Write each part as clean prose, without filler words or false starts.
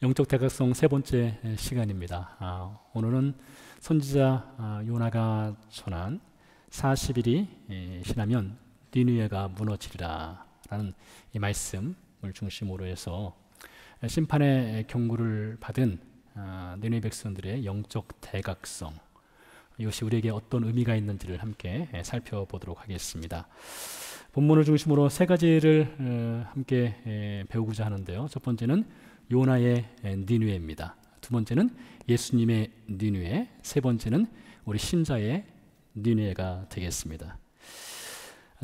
영적 대각성 세 번째 시간입니다. 오늘은 선지자 요나가 전한 40일이 지나면 니느웨가 무너지리라 라는 이 말씀을 중심으로 해서 심판의 경고를 받은 니느웨 백성들의 영적 대각성, 이것이 우리에게 어떤 의미가 있는지를 함께 살펴보도록 하겠습니다. 본문을 중심으로 세 가지를 함께 배우고자 하는데요. 첫 번째는 요나의 니느웨입니다. 두 번째는 예수님의 니느웨, 세 번째는 우리 신자의 니느웨가 되겠습니다.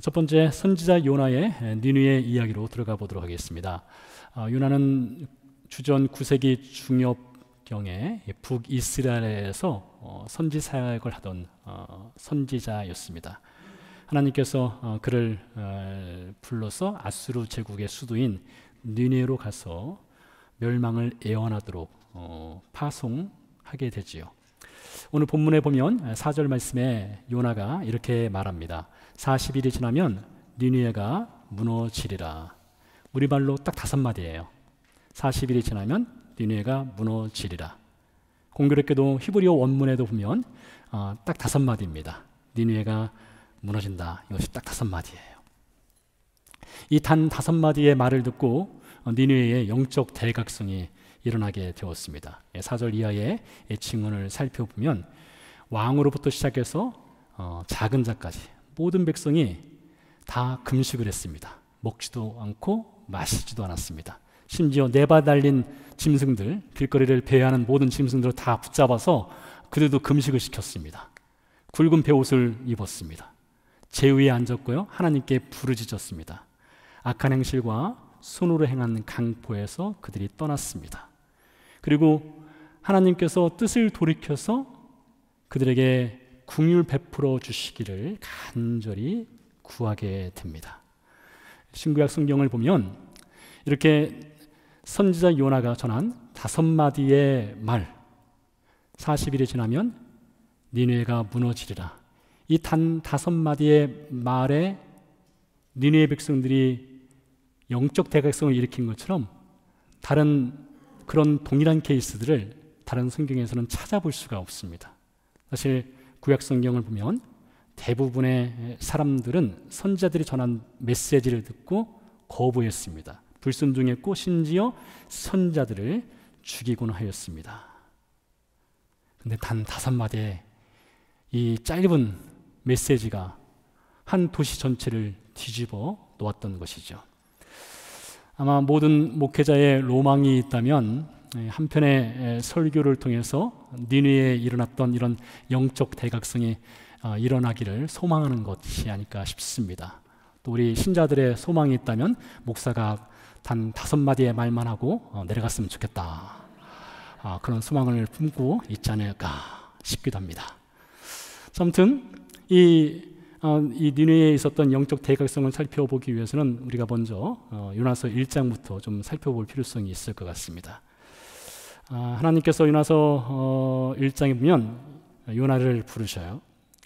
첫 번째, 선지자 요나의 니느웨 이야기로 들어가 보도록 하겠습니다. 요나는 주전 9세기 중엽경에 북이스라엘에서 선지 사역을 하던 선지자였습니다. 하나님께서 그를 불러서 아수르 제국의 수도인 니느웨로 가서 멸망을 예언하도록 파송하게 되지요. 오늘 본문에 보면 4절 말씀에 요나가 이렇게 말합니다. 40일이 지나면 니느웨가 무너지리라. 우리말로 딱 5마디예요. 40일이 지나면 니느웨가 무너지리라. 공교롭게도 히브리어 원문에도 보면 딱 5마디입니다. 니느웨가 무너진다. 이것이 딱 5마디예요. 이 단 5마디의 말을 듣고 니느웨의 영적 대각성이 일어나게 되었습니다. 4절 이하의 징언을 살펴보면 왕으로부터 시작해서 작은 자까지 모든 백성이 다 금식을 했습니다. 먹지도 않고 마시지도 않았습니다. 심지어 네 발 달린 짐승들, 길거리를 배회하는 모든 짐승들을 다 붙잡아서 그들도 금식을 시켰습니다. 굵은 베옷을 입었습니다. 제 위에 앉았고요, 하나님께 부르짖었습니다. 악한 행실과 손으로 행한 강포에서 그들이 떠났습니다. 그리고 하나님께서 뜻을 돌이켜서 그들에게 긍휼 베풀어 주시기를 간절히 구하게 됩니다. 신구약 성경을 보면 이렇게 선지자 요나가 전한 5마디의 말, 40일이 지나면 니느웨가 무너지리라, 이 단 5마디의 말에 니느웨 백성들이 영적 대각성을 일으킨 것처럼 다른 그런 동일한 케이스들을 다른 성경에서는 찾아볼 수가 없습니다. 사실 구약 성경을 보면 대부분의 사람들은 선지자들이 전한 메시지를 듣고 거부했습니다. 불순종했고 심지어 선지자들을 죽이곤 하였습니다. 그런데 단 5마디의 이 짧은 메시지가 한 도시 전체를 뒤집어 놓았던 것이죠. 아마 모든 목회자의 로망이 있다면 한 편의 설교를 통해서 니느웨에 일어났던 이런 영적 대각성이 일어나기를 소망하는 것이 아닐까 싶습니다. 또 우리 신자들의 소망이 있다면 목사가 단 5마디의 말만 하고 내려갔으면 좋겠다, 그런 소망을 품고 있지 않을까 싶기도 합니다. 아무튼 이 니느웨에 있었던 영적 대각성을 살펴보기 위해서는 우리가 먼저 요나서 1장부터 좀 살펴볼 필요성이 있을 것 같습니다. 하나님께서 요나서 1장에 보면 요나를 부르셔요.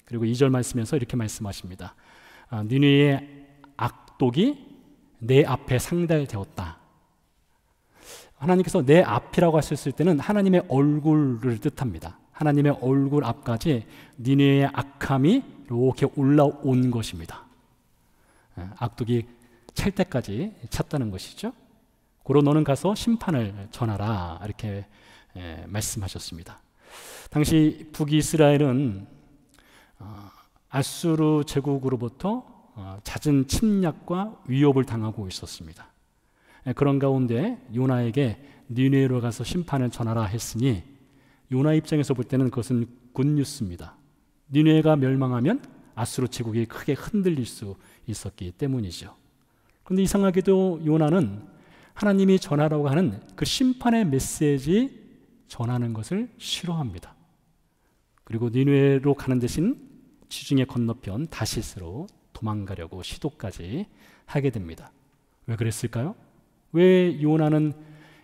그리고 2절 말씀에서 이렇게 말씀하십니다. 니느웨의 악독이 내 앞에 상달되었다. 하나님께서 내 앞이라고 하셨을 때는 하나님의 얼굴을 뜻합니다. 하나님의 얼굴 앞까지 니느웨의 악함이 이렇게 올라온 것입니다. 악독이 찰 때까지 찼다는 것이죠. 고로 너는 가서 심판을 전하라, 이렇게 말씀하셨습니다. 당시 북이스라엘은 아수르 제국으로부터 잦은 침략과 위협을 당하고 있었습니다. 그런 가운데 요나에게 니느웨로 가서 심판을 전하라 했으니 요나 입장에서 볼 때는 그것은 굿뉴스입니다. 니느웨가 멸망하면 아수르 제국이 크게 흔들릴 수 있었기 때문이죠. 그런데 이상하게도 요나는 하나님이 전하라고 하는 그 심판의 메시지 전하는 것을 싫어합니다. 그리고 니느웨로 가는 대신 지중해 건너편 다시스로 도망가려고 시도까지 하게 됩니다. 왜 그랬을까요? 왜 요나는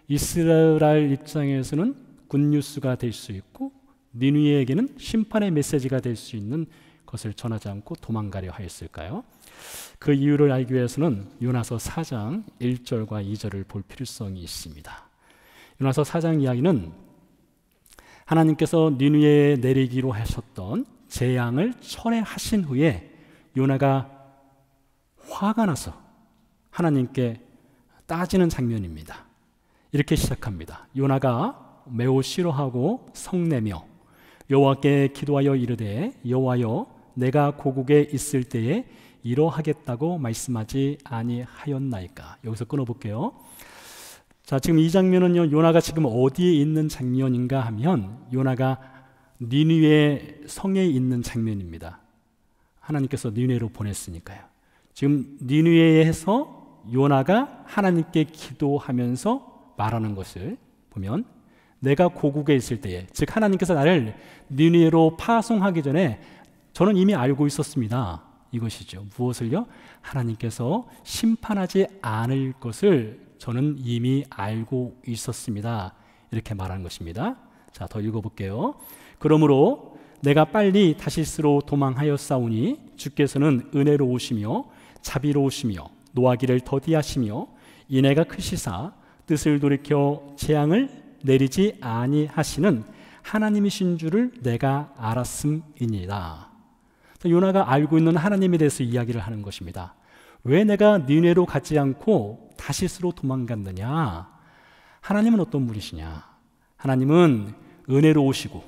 이스라엘 입장에서는 굿뉴스가 될 수 있고 니느웨에게는 심판의 메시지가 될 수 있는 것을 전하지 않고 도망가려 하였을까요? 그 이유를 알기 위해서는 요나서 4장 1절과 2절을 볼 필요성이 있습니다. 요나서 4장 이야기는 하나님께서 니느웨에 내리기로 하셨던 재앙을 철회하신 후에 요나가 화가 나서 하나님께 따지는 장면입니다. 이렇게 시작합니다. 요나가 매우 싫어하고 성내며 여호와께 기도하여 이르되 여호와여 내가 고국에 있을 때에 이러하겠다고 말씀하지 아니하였나이까. 여기서 끊어볼게요. 자, 지금 이 장면은요, 요나가 지금 어디에 있는 장면인가 하면 요나가 니느웨 성에 있는 장면입니다. 하나님께서 니느웨로 보냈으니까요. 지금 니느웨에서 요나가 하나님께 기도하면서 말하는 것을 보면 내가 고국에 있을 때에, 즉 하나님께서 나를 니느웨로 파송하기 전에 저는 이미 알고 있었습니다. 이것이죠. 무엇을요? 하나님께서 심판하지 않을 것을 저는 이미 알고 있었습니다. 이렇게 말하는 것입니다. 자, 더 읽어볼게요. 그러므로 내가 빨리 다시스로 도망하였사오니 주께서는 은혜로우시며 자비로우시며 노하기를 더디하시며 인애가 크시사 뜻을 돌이켜 재앙을 내리지 아니하시는 하나님이신 줄을 내가 알았음이니라. 요나가 알고 있는 하나님에 대해서 이야기를 하는 것입니다. 왜 내가 니느웨로 가지 않고 다시스로 도망갔느냐? 하나님은 어떤 분이시냐? 하나님은 은혜로우시고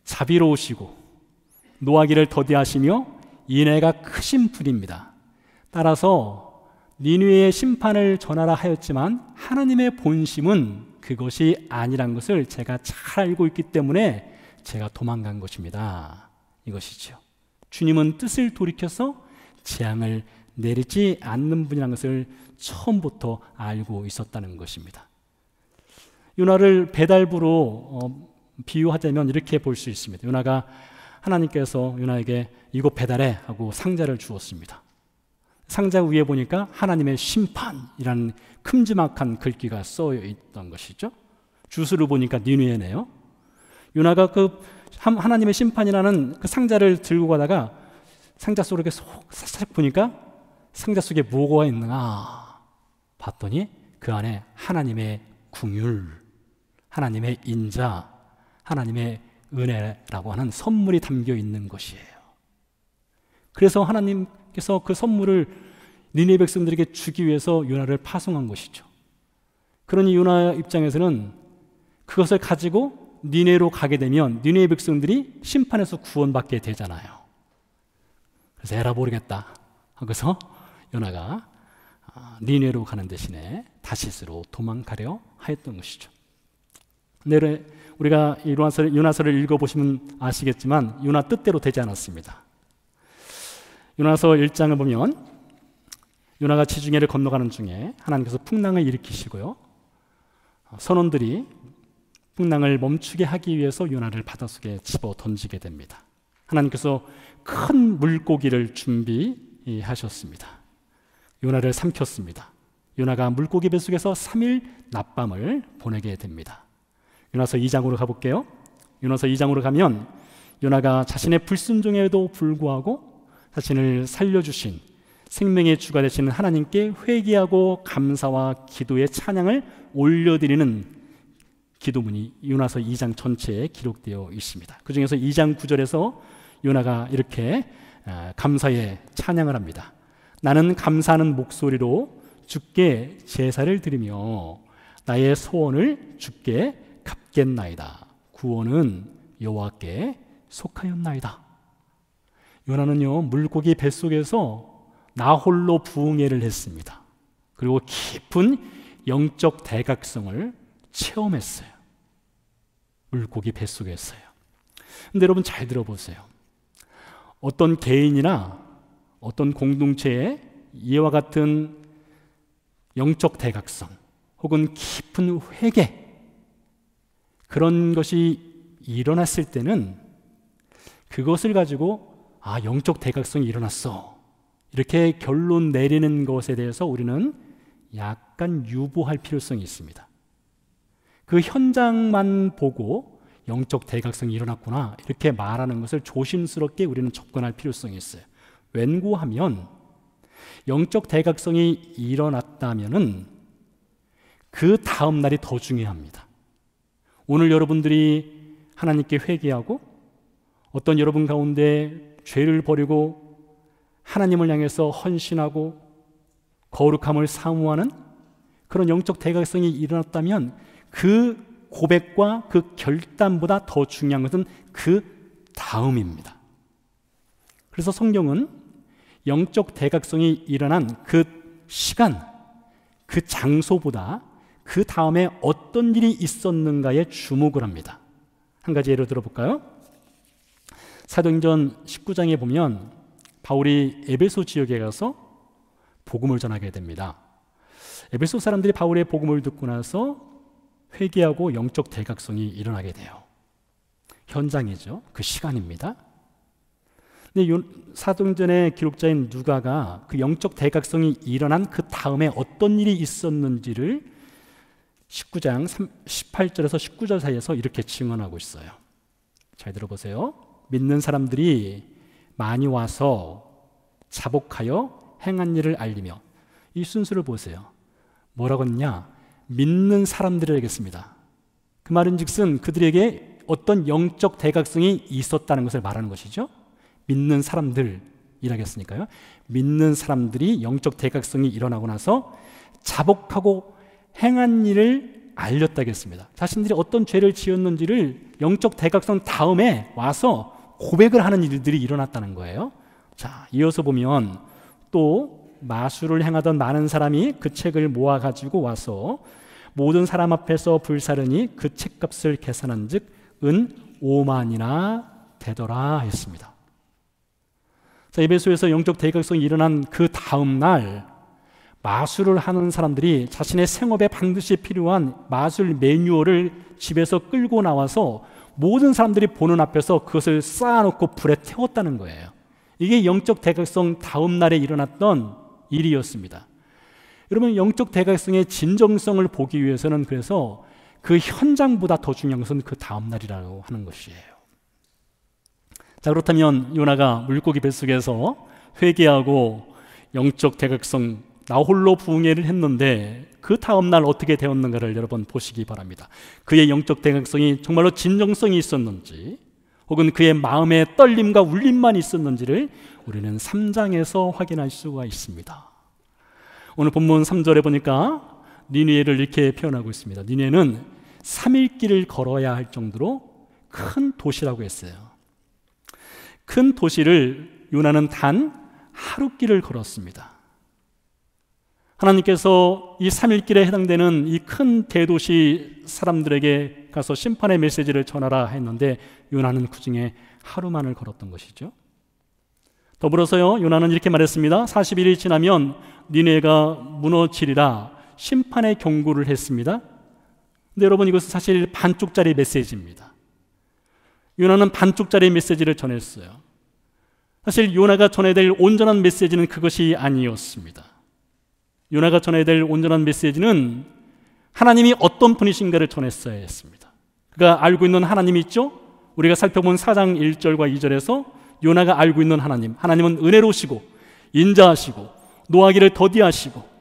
자비로우시고 노하기를 더디하시며 인애가 크신 분입니다. 따라서 니느웨의 심판을 전하라 하였지만 하나님의 본심은 그것이 아니란 것을 제가 잘 알고 있기 때문에 제가 도망간 것입니다. 이것이죠. 주님은 뜻을 돌이켜서 재앙을 내리지 않는 분이라는 것을 처음부터 알고 있었다는 것입니다. 요나를 배달부로 비유하자면 이렇게 볼 수 있습니다. 요나가 하나님께서 요나에게 이거 배달해 하고 상자를 주었습니다. 상자 위에 보니까 하나님의 심판이라는 큼지막한 글귀가 써여 있던 것이죠. 주소를 보니까 니느웨네요. 요나가 그 하나님의 심판이라는 그 상자를 들고 가다가 상자 속으로 이렇게 살짝 보니까 상자 속에 뭐가 있나 봤더니 그 안에 하나님의 긍휼, 하나님의 인자, 하나님의 은혜라고 하는 선물이 담겨 있는 것이에요. 그래서 하나님께서 그 선물을 니느웨 백성들에게 주기 위해서 요나를 파송한 것이죠. 그러니 요나 입장에서는 그것을 가지고 니느웨로 가게 되면 니느웨 백성들이 심판에서 구원받게 되잖아요. 그래서 에라 모르겠다 하고서 요나가 니느웨로 가는 대신에 다시스로 도망가려 하였던 것이죠. 근데 우리가 요나서를 읽어보시면 아시겠지만 요나 뜻대로 되지 않았습니다. 요나서 1장을 보면 요나가 지중해를 건너가는 중에 하나님께서 풍랑을 일으키시고요, 선원들이 풍랑을 멈추게 하기 위해서 요나를 바닷속에 집어 던지게 됩니다. 하나님께서 큰 물고기를 준비하셨습니다. 요나를 삼켰습니다. 요나가 물고기 뱃속에서 3일 낮밤을 보내게 됩니다. 요나서 2장으로 가볼게요. 요나서 2장으로 가면 요나가 자신의 불순종에도 불구하고 자신을 살려주신 생명의 주가 되시는 하나님께 회개하고 감사와 기도의 찬양을 올려드리는 기도문이 요나서 2장 전체에 기록되어 있습니다. 그 중에서 2장 9절에서 요나가 이렇게 감사의 찬양을 합니다. 나는 감사하는 목소리로 주께 제사를 드리며 나의 소원을 주께 갚겠나이다. 구원은 여호와께 속하였나이다. 요나는요, 물고기 뱃속에서 나 홀로 부흥회를 했습니다. 그리고 깊은 영적 대각성을 체험했어요. 물고기 뱃속에서요. 근데 여러분 잘 들어보세요. 어떤 개인이나 어떤 공동체에 이와 같은 영적 대각성 혹은 깊은 회개, 그런 것이 일어났을 때는 그것을 가지고 영적 대각성이 일어났어, 이렇게 결론 내리는 것에 대해서 우리는 약간 유보할 필요성이 있습니다. 그 현장만 보고 영적 대각성이 일어났구나 이렇게 말하는 것을 조심스럽게 우리는 접근할 필요성이 있어요. 웬고하면 영적 대각성이 일어났다면은 그 다음 날이 더 중요합니다. 오늘 여러분들이 하나님께 회개하고 어떤 여러분 가운데 죄를 버리고 하나님을 향해서 헌신하고 거룩함을 사모하는 그런 영적 대각성이 일어났다면 그 고백과 그 결단보다 더 중요한 것은 그 다음입니다. 그래서 성경은 영적 대각성이 일어난 그 시간, 그 장소보다 그 다음에 어떤 일이 있었는가에 주목을 합니다. 한 가지 예를 들어볼까요? 사도행전 19장에 보면 바울이 에베소 지역에 가서 복음을 전하게 됩니다. 에베소 사람들이 바울의 복음을 듣고 나서 회개하고 영적 대각성이 일어나게 돼요. 현장이죠. 그 시간입니다. 근데 사도행전의 기록자인 누가가 그 영적 대각성이 일어난 그 다음에 어떤 일이 있었는지를 19장 18절에서 19절 사이에서 이렇게 증언하고 있어요. 잘 들어보세요. 믿는 사람들이 많이 와서 자복하여 행한 일을 알리며, 이 순서를 보세요. 뭐라고 했냐? 믿는 사람들에게 했습니다. 그 말은 즉슨 그들에게 어떤 영적 대각성이 있었다는 것을 말하는 것이죠. 믿는 사람들이라고 했으니까요. 믿는 사람들이 영적 대각성이 일어나고 나서 자복하고 행한 일을 알렸다고 했습니다. 자신들이 어떤 죄를 지었는지를 영적 대각성 다음에 와서 고백을 하는 일들이 일어났다는 거예요. 자, 이어서 보면 또 마술을 행하던 많은 사람이 그 책을 모아가지고 와서 모든 사람 앞에서 불사르니 그 책값을 계산한 즉 은 5만이나 되더라 했습니다. 자, 에베소에서 영적 대각성이 일어난 그 다음 날 마술을 하는 사람들이 자신의 생업에 반드시 필요한 마술 매뉴얼을 집에서 끌고 나와서 모든 사람들이 보는 앞에서 그것을 쌓아놓고 불에 태웠다는 거예요. 이게 영적 대각성 다음 날에 일어났던 일이었습니다. 여러분, 영적 대각성의 진정성을 보기 위해서는 그래서 그 현장보다 더 중요한 것은 그 다음 날이라고 하는 것이에요. 자, 그렇다면 요나가 물고기 뱃속에서 회개하고 영적 대각성 나 홀로 부흥회를 했는데 그 다음 날 어떻게 되었는가를 여러분 보시기 바랍니다. 그의 영적 대각성이 정말로 진정성이 있었는지 혹은 그의 마음에 떨림과 울림만 있었는지를 우리는 3장에서 확인할 수가 있습니다. 오늘 본문 3절에 보니까 니느웨를 이렇게 표현하고 있습니다. 니느웨는 3일 길을 걸어야 할 정도로 큰 도시라고 했어요. 큰 도시를 요나는 단 하루 길을 걸었습니다. 하나님께서 이 3일 길에 해당되는 이 큰 대도시 사람들에게 가서 심판의 메시지를 전하라 했는데 요나는 그 중에 하루만을 걸었던 것이죠. 더불어서요, 요나는 이렇게 말했습니다. 41일이 지나면 니느웨가 무너지리라 심판의 경고를 했습니다. 근데 여러분, 이것은 사실 반쪽짜리 메시지입니다. 요나는 반쪽짜리 메시지를 전했어요. 사실 요나가 전해야 될 온전한 메시지는 그것이 아니었습니다. 요나가 전해야 될 온전한 메시지는 하나님이 어떤 분이신가를 전했어야 했습니다. 그가 알고 있는 하나님이 있죠? 우리가 살펴본 4장 1절과 2절에서 요나가 알고 있는 하나님은 은혜로우시고 인자하시고 노하기를 더디하시고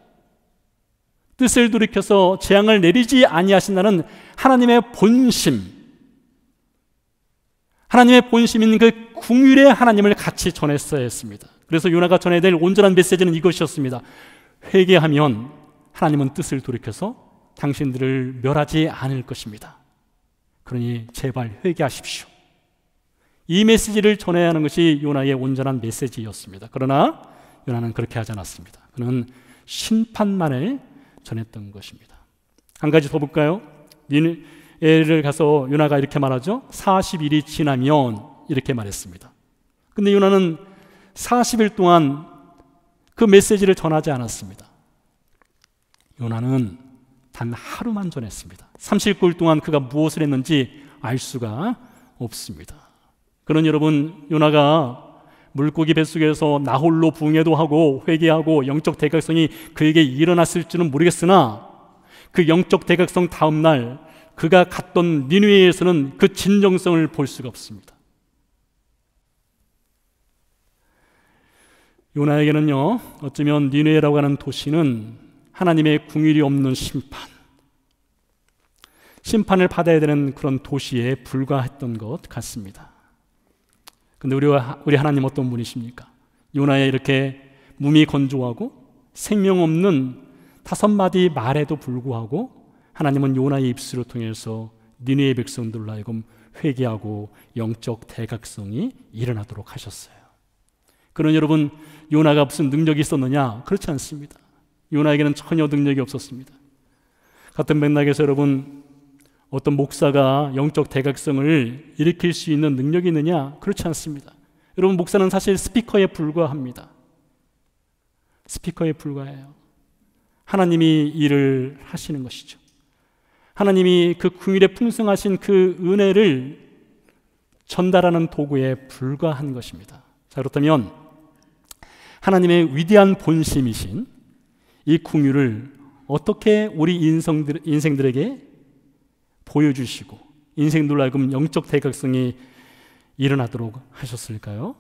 뜻을 돌이켜서 재앙을 내리지 아니하신다는 하나님의 본심, 하나님의 본심인 그 긍휼의 하나님을 같이 전했어야 했습니다. 그래서 요나가 전해야 될 온전한 메시지는 이것이었습니다. 회개하면 하나님은 뜻을 돌이켜서 당신들을 멸하지 않을 것입니다. 그러니 제발 회개하십시오. 이 메시지를 전해야 하는 것이 요나의 온전한 메시지였습니다. 그러나 요나는 그렇게 하지 않았습니다. 그는 심판만을 전했던 것입니다. 한 가지 더 볼까요? 니느웨를 가서 요나가 이렇게 말하죠. 40일이 지나면 이렇게 말했습니다. 근데 요나는 40일 동안 그 메시지를 전하지 않았습니다. 요나는 단 하루만 전했습니다. 30일 동안 그가 무엇을 했는지 알 수가 없습니다. 그런 여러분, 요나가 물고기 뱃속에서 나홀로 부흥회도 하고 회개하고 영적 대각성이 그에게 일어났을지는 모르겠으나 그 영적 대각성 다음 날 그가 갔던 니느웨에서는 그 진정성을 볼 수가 없습니다. 요나에게는요, 어쩌면 니느웨라고 하는 도시는 하나님의 긍휼이 없는 심판, 심판을 받아야 되는 그런 도시에 불과했던 것 같습니다. 근데 우리 하나님 어떤 분이십니까? 요나의 이렇게 몸이 건조하고 생명 없는 5마디 말에도 불구하고 하나님은 요나의 입술을 통해서 니느웨 백성들로 하여금 회개하고 영적 대각성이 일어나도록 하셨어요. 그런 여러분, 요나가 무슨 능력이 있었느냐? 그렇지 않습니다. 요나에게는 전혀 능력이 없었습니다. 같은 맥락에서 여러분, 어떤 목사가 영적 대각성을 일으킬 수 있는 능력이 있느냐? 그렇지 않습니다. 여러분, 목사는 사실 스피커에 불과합니다. 스피커에 불과해요. 하나님이 일을 하시는 것이죠. 하나님이 그 긍휼에 풍성하신 그 은혜를 전달하는 도구에 불과한 것입니다. 자, 그렇다면 하나님의 위대한 본심이신 이 긍휼을 어떻게 우리 인생들에게 보여주시고 인생들로 하여금 영적 대각성이 일어나도록 하셨을까요?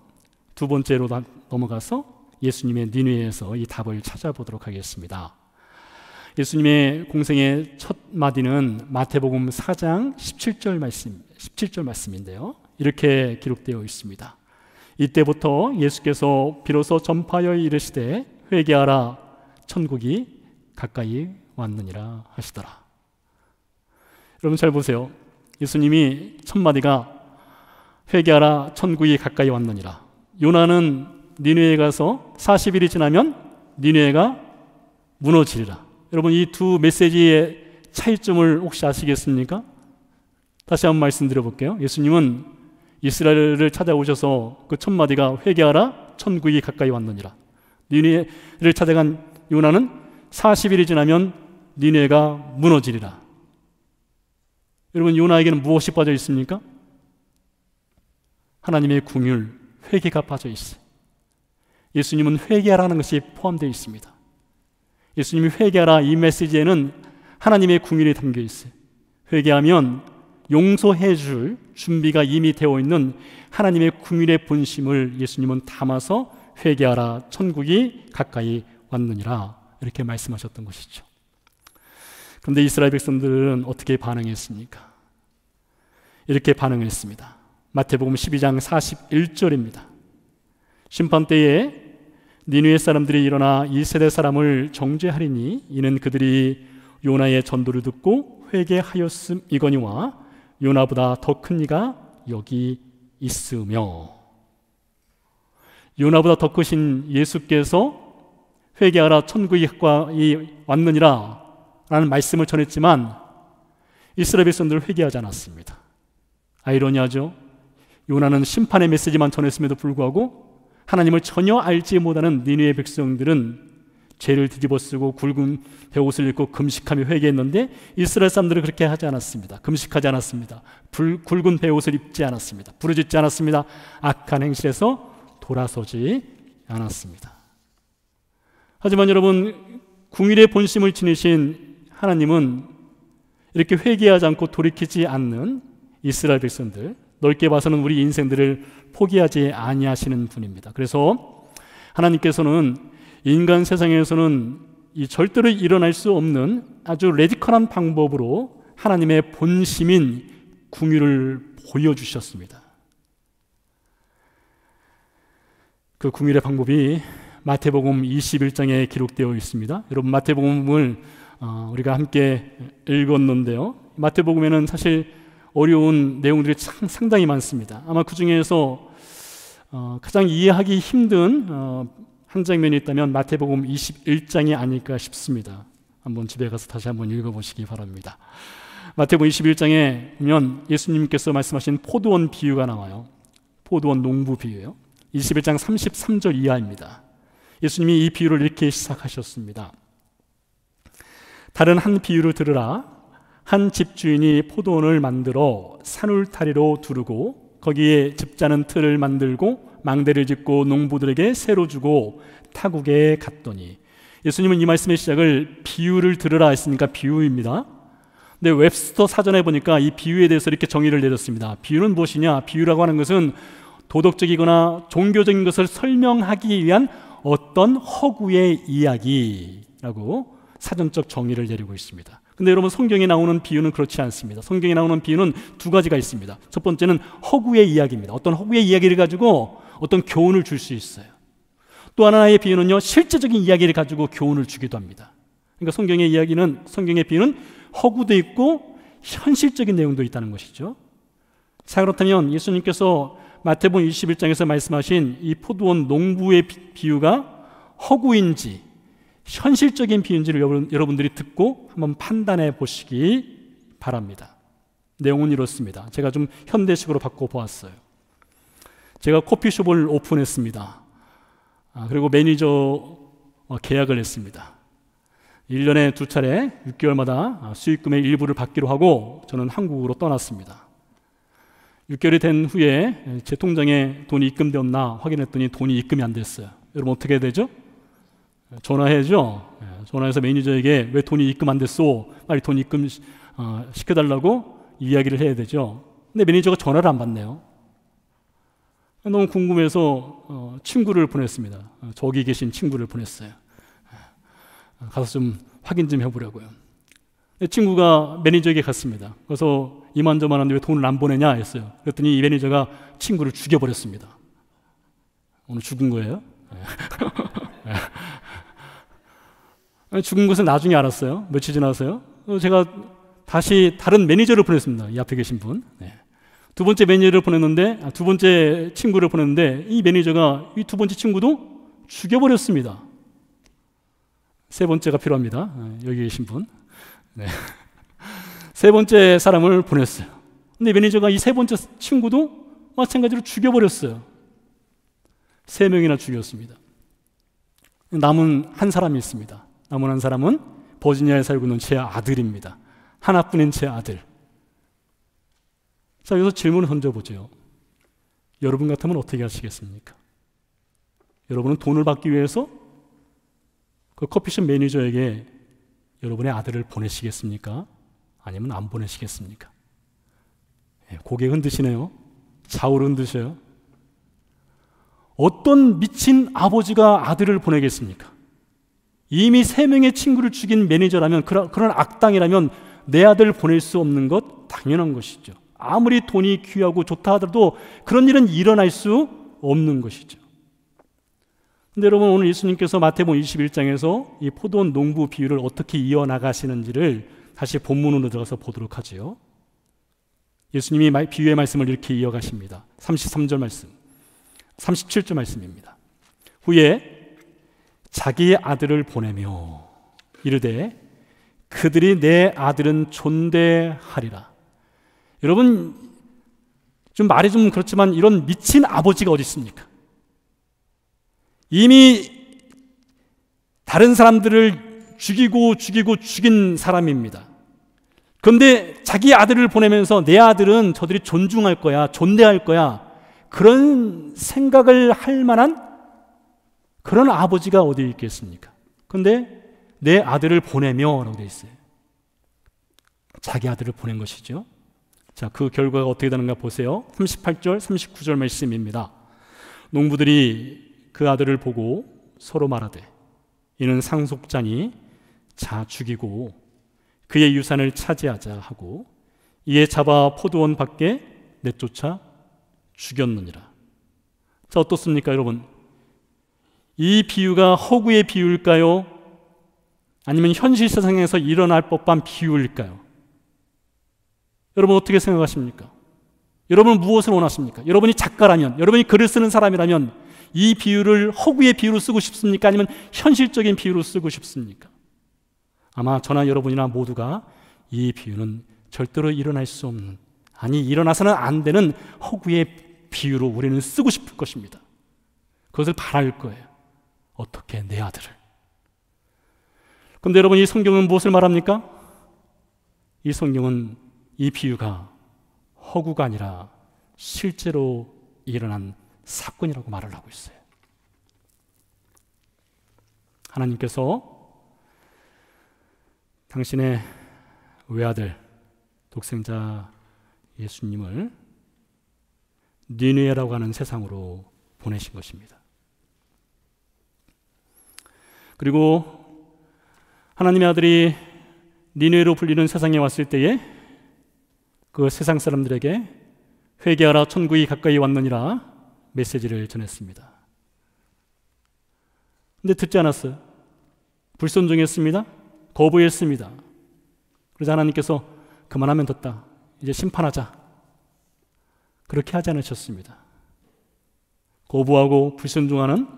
두 번째로 넘어가서 예수님의 니느웨에서 이 답을 찾아보도록 하겠습니다. 예수님의 공생의 첫 마디는 마태복음 4장 17절 말씀인데요. 이렇게 기록되어 있습니다. 이때부터 예수께서 비로소 전파하여 이르시되 회개하라 천국이 가까이 왔느니라 하시더라. 여러분 잘 보세요. 예수님이 첫 마디가 회개하라 천국이 가까이 왔느니라. 요나는 니느웨에 가서 40일이 지나면 니느웨가 무너지리라. 여러분, 이 두 메시지의 차이점을 혹시 아시겠습니까? 다시 한번 말씀드려 볼게요. 예수님은 이스라엘을 찾아오셔서 그 첫 마디가 회개하라 천국이 가까이 왔느니라. 니느웨를 찾아간 요나는 40일이 지나면 니느웨가 무너지리라. 여러분, 요나에게는 무엇이 빠져 있습니까? 하나님의 긍휼, 회개가 빠져 있어요. 예수님은 회개하라는 것이 포함되어 있습니다. 예수님이 회개하라 이 메시지에는 하나님의 긍휼이 담겨 있어요. 회개하면 용서해 줄 준비가 이미 되어 있는 하나님의 긍휼의 본심을 예수님은 담아서 회개하라 천국이 가까이 왔느니라 이렇게 말씀하셨던 것이죠. 그런데 이스라엘 백성들은 어떻게 반응했습니까? 이렇게 반응했습니다. 마태복음 12장 41절입니다. 심판 때에 니느웨 사람들이 일어나 이 세대 사람을 정죄하리니 이는 그들이 요나의 전도를 듣고 회개하였음이거니와 요나보다 더 큰 이가 여기 있으며. 요나보다 더 크신 예수께서 회개하라 천국이 가까이 왔느니라 라는 말씀을 전했지만 이스라엘 백성들은 회개하지 않았습니다. 아이러니하죠. 요나는 심판의 메시지만 전했음에도 불구하고 하나님을 전혀 알지 못하는 니느웨 백성들은 죄를 뒤집어쓰고 굵은 베옷을 입고 금식하며 회개했는데 이스라엘 사람들은 그렇게 하지 않았습니다. 금식하지 않았습니다. 굵은 베옷을 입지 않았습니다. 부르짖지 않았습니다. 악한 행실에서 돌아서지 않았습니다. 하지만 여러분, 긍휼의 본심을 지니신 하나님은 이렇게 회개하지 않고 돌이키지 않는 이스라엘 백성들, 넓게 봐서는 우리 인생들을 포기하지 아니하시는 분입니다. 그래서 하나님께서는 인간 세상에서는 이 절대로 일어날 수 없는 아주 레디컬한 방법으로 하나님의 본심인 긍휼을 보여주셨습니다. 그 긍휼의 방법이 마태복음 21장에 기록되어 있습니다. 여러분, 마태복음을 우리가 함께 읽었는데요. 마태복음에는 사실 어려운 내용들이 상당히 많습니다. 아마 그 중에서 가장 이해하기 힘든 한 장면이 있다면 마태복음 21장이 아닐까 싶습니다. 한번 집에 가서 다시 한번 읽어보시기 바랍니다. 마태복음 21장에 보면 예수님께서 말씀하신 포도원 비유가 나와요. 포도원 농부 비유예요. 21장 33절 이하입니다. 예수님이 이 비유를 이렇게 시작하셨습니다. 다른 한 비유를 들으라. 한 집주인이 포도원을 만들어 산울타리로 두르고 거기에 집자는 틀을 만들고 망대를 짓고 농부들에게 새로 주고 타국에 갔더니. 예수님은 이 말씀의 시작을 비유를 들으라 했으니까 비유입니다. 근데 웹스터 사전에 보니까 이 비유에 대해서 이렇게 정의를 내렸습니다. 비유는 무엇이냐? 비유라고 하는 것은 도덕적이거나 종교적인 것을 설명하기 위한 어떤 허구의 이야기라고 사전적 정의를 내리고 있습니다. 근데 여러분, 성경에 나오는 비유는 그렇지 않습니다. 성경에 나오는 비유는 두 가지가 있습니다. 첫 번째는 허구의 이야기입니다. 어떤 허구의 이야기를 가지고 어떤 교훈을 줄 수 있어요. 또 하나의 비유는요, 실제적인 이야기를 가지고 교훈을 주기도 합니다. 그러니까 성경의 비유는 허구도 있고 현실적인 내용도 있다는 것이죠. 자, 그렇다면 예수님께서 마태복음 21장에서 말씀하신 이 포도원 농부의 비유가 허구인지 현실적인 비유인지를 여러분들이 듣고 한번 판단해 보시기 바랍니다. 내용은 이렇습니다. 제가 좀 현대식으로 바꿔보았어요. 제가 커피숍을 오픈했습니다. 그리고 매니저 계약을 했습니다. 1년에 2차례 6개월마다 수익금의 일부를 받기로 하고 저는 한국으로 떠났습니다. 6개월이 된 후에 제 통장에 돈이 입금되었나 확인했더니 돈이 입금이 안 됐어요. 여러분, 어떻게 해야 되죠? 전화해야죠. 전화해서 매니저에게 왜 돈이 입금 안 됐어? 빨리 돈 입금 시켜달라고 이야기를 해야 되죠. 근데 매니저가 전화를 안 받네요. 너무 궁금해서 친구를 보냈습니다. 저기 계신 친구를 보냈어요. 가서 좀 확인 좀 해보려고요. 친구가 매니저에게 갔습니다. 그래서 이만저만한데 왜 돈을 안 보내냐 했어요. 그랬더니 이 매니저가 친구를 죽여버렸습니다. 오늘 죽은 거예요? 죽은 것을 나중에 알았어요. 며칠 지나서요. 제가 다시 다른 매니저를 보냈습니다. 이 앞에 계신 분. 두 번째 매니저를 보냈는데, 두 번째 친구를 보냈는데 이 매니저가 이 두 번째 친구도 죽여버렸습니다. 세 번째가 필요합니다. 여기 계신 분. 세 번째 사람을 보냈어요. 근데 매니저가 이 세 번째 친구도 마찬가지로 죽여버렸어요. 3명이나 죽였습니다. 남은 한 사람이 있습니다. 남은 한 사람은 버지니아에 살고 있는 제 아들입니다. 하나뿐인 제 아들. 자, 여기서 질문을 던져보죠. 여러분 같으면 어떻게 하시겠습니까? 여러분은 돈을 받기 위해서 그 커피숍 매니저에게 여러분의 아들을 보내시겠습니까? 아니면 안 보내시겠습니까? 고개 흔드시네요. 좌우로 흔드셔요. 어떤 미친 아버지가 아들을 보내겠습니까? 이미 3명의 친구를 죽인 매니저라면, 그런 악당이라면 내 아들 보낼 수 없는 것 당연한 것이죠. 아무리 돈이 귀하고 좋다 하더라도 그런 일은 일어날 수 없는 것이죠. 근데 여러분, 오늘 예수님께서 마태복음 21장에서 이 포도원 농부 비유를 어떻게 이어나가시는지를 다시 본문으로 들어가서 보도록 하지요. 예수님이 비유의 말씀을 이렇게 이어가십니다. 33절 말씀, 37절 말씀입니다. 후에 자기의 아들을 보내며 이르되 그들이 내 아들은 존대하리라. 여러분, 좀 말이 좀 그렇지만 이런 미친 아버지가 어디 있습니까? 이미 다른 사람들을 죽인 사람입니다. 그런데 자기 아들을 보내면서 내 아들은 저들이 존중할 거야, 존대할 거야, 그런 생각을 할 만한 그런 아버지가 어디 있겠습니까? 그런데 내 아들을 보내며 라고 되어 있어요. 자기 아들을 보낸 것이죠. 자, 그 결과가 어떻게 되는가 보세요. 38절, 39절 말씀입니다. 농부들이 그 아들을 보고 서로 말하되 이는 상속자니 자 죽이고 그의 유산을 차지하자 하고 이에 잡아 포도원 밖에 내쫓아 죽였느니라. 자, 어떻습니까, 여러분? 이 비유가 허구의 비유일까요? 아니면 현실 세상에서 일어날 법한 비유일까요? 여러분, 어떻게 생각하십니까? 여러분은 무엇을 원하십니까? 여러분이 작가라면, 여러분이 글을 쓰는 사람이라면 이 비유를 허구의 비유로 쓰고 싶습니까? 아니면 현실적인 비유로 쓰고 싶습니까? 아마 저나 여러분이나 모두가 이 비유는 절대로 일어날 수 없는, 아니 일어나서는 안 되는 허구의 비유로 우리는 쓰고 싶을 것입니다. 그것을 바랄 거예요. 어떻게 내 아들을. 그런데 여러분, 이 성경은 무엇을 말합니까? 이 성경은 이 비유가 허구가 아니라 실제로 일어난 사건이라고 말을 하고 있어요. 하나님께서 당신의 외아들 독생자 예수님을 니느웨라고 하는 세상으로 보내신 것입니다. 그리고 하나님의 아들이 니느웨로 불리는 세상에 왔을 때에 그 세상 사람들에게 회개하라 천국이 가까이 왔느니라 메시지를 전했습니다. 근데 듣지 않았어요. 불순종했습니다. 거부했습니다. 그래서 하나님께서 그만하면 됐다, 이제 심판하자, 그렇게 하지 않으셨습니다. 거부하고 불순종하는